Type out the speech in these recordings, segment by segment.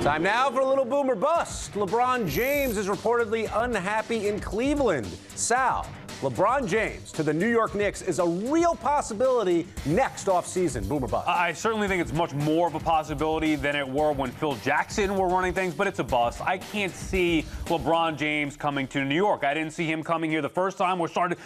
Time now for a little boomer bust. LeBron James is reportedly unhappy in Cleveland. Sal, LeBron James to the New York Knicks is a real possibility next offseason. Boomer bust. I certainly think it's much more of a possibility than it were when Phil Jackson were running things, but it's a bust. I can't see LeBron James coming to New York. I didn't see him coming here the first time.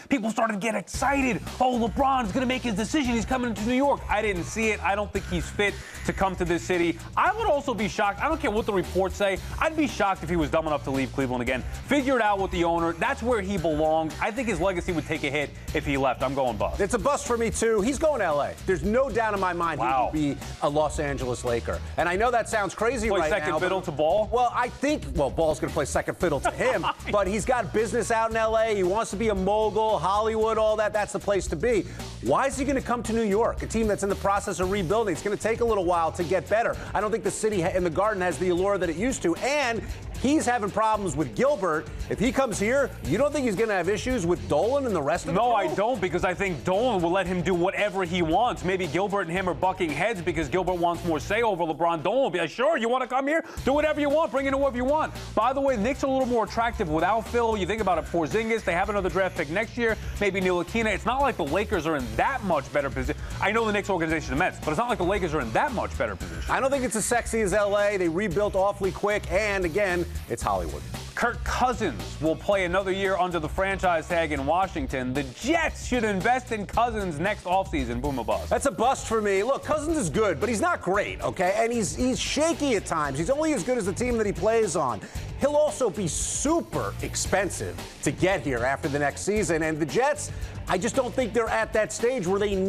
People started to get excited. Oh, LeBron's going to make his decision. He's coming to New York. I didn't see it. I don't think he's fit to come to this city. I would also be shocked. I don't care what the reports say. I'd be shocked if he was dumb enough to leave Cleveland again. Figure it out with the owner. That's where he belongs. I think his legacy would take a hit if he left. I'm going bust. It's a bust for me, too. He's going to L.A. There's no doubt in my mind he will be a Los Angeles Laker. And I know that sounds crazy right now. Play second fiddle to Ball? Well, I think, Ball's going to play second fiddle to him. But he's got business out in L.A. He wants to be a mogul, Hollywood, all that. That's the place to be. Why is he going to come to New York, a team that's in the process of rebuilding? It's going to take a little while to get better. I don't think the city in the Garden has the allure that it used to. And he's having problems with Gilbert. If he comes here, you don't think he's going to have issues with Dolan and the rest of the No, I don't, because I think Dolan will let him do whatever he wants. Maybe Gilbert and him are bucking heads because Gilbert wants more say over LeBron. Dolan will be like, sure, you want to come here? Do whatever you want. Bring in whoever you want. By the way, the Knicks are a little more attractive without Phil. You think about it, Porzingis, they have another draft pick next year, maybe Ntilikina. It's not like the Lakers are in that much better position. I know the Knicks organization is immense, but it's not like the Lakers are in that much better position. I don't think it's as sexy as L.A. They rebuilt awfully quick, and again, it's Hollywood. Kirk Cousins will play another year under the franchise tag in Washington. The Jets should invest in Cousins next offseason. Boom or bust. That's a bust for me. Look, Cousins is good, but he's not great, okay? And he's shaky at times. He's only as good as the team that he plays on. He'll also be super expensive to get here after the next season. And the Jets, I just don't think they're at that stage where they do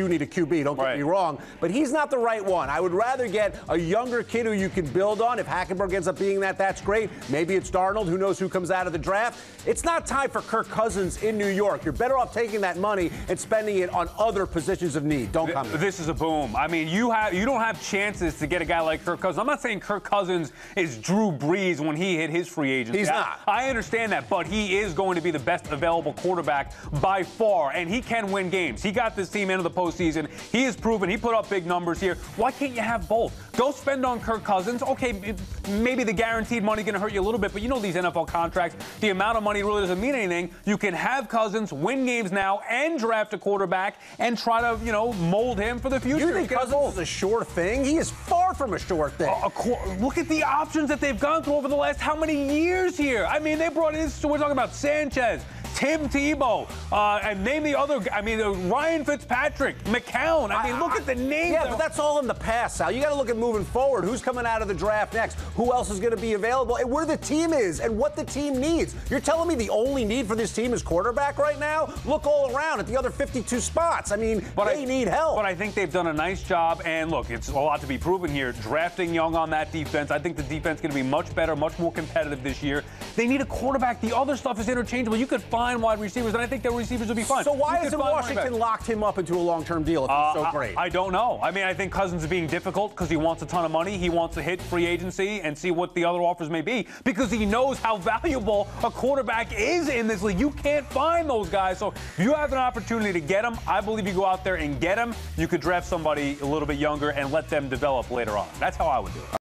need a QB, don't get me wrong, but he's not the right one. I would rather get a younger kid who you can build on. If Hackenberg ends up being that, that's great. Maybe it's Darnold. Who knows who comes out of the draft? It's not time for Kirk Cousins in New York. You're better off taking that money and spending it on other positions of need. Don't come here. This is a boom. I mean, you don't have chances to get a guy like Kirk Cousins. I'm not saying Kirk Cousins is Drew Brees when he hit his free agency. He's not. I understand that, but he is going to be the best available quarterback by far, and he can win games. He got this team into the postseason. He has proven he put up big numbers here. Why can't you have both? Go spend on Kirk Cousins. Okay, maybe the guaranteed money going to hurt you a little bit, but you know these NFL contracts, the amount of money really doesn't mean anything. You can have Cousins win games now and draft a quarterback and try to, mold him for the future. You think Cousins is a sure thing? He is far from a sure thing. Look at the options that they've gone through over the last how many years here? I mean, they brought in, so we're talking about Sanchez, Tim Tebow, and name the other. Ryan Fitzpatrick, McCown. I mean, look at the names. Yeah, but that's all in the past, Sal. You got to look at moving forward. Who's coming out of the draft next? Who else is going to be available? And where the team is and what the team needs. You're telling me the only need for this team is quarterback right now? Look all around at the other 52 spots. I mean, they need help. But I think they've done a nice job. And look, it's a lot to be proven here. Drafting young on that defense. I think the defense is going to be much better, much more competitive this year. They need a quarterback. The other stuff is interchangeable. You could find wide receivers, and I think their receivers will be fine. So why hasn't Washington locked him up into a long-term deal if he's so great? I don't know. I mean, I think Cousins is being difficult because he wants a ton of money. He wants to hit free agency and see what the other offers may be because he knows how valuable a quarterback is in this league. You can't find those guys. So if you have an opportunity to get them, I believe you go out there and get them. You could draft somebody a little bit younger and let them develop later on. That's how I would do it.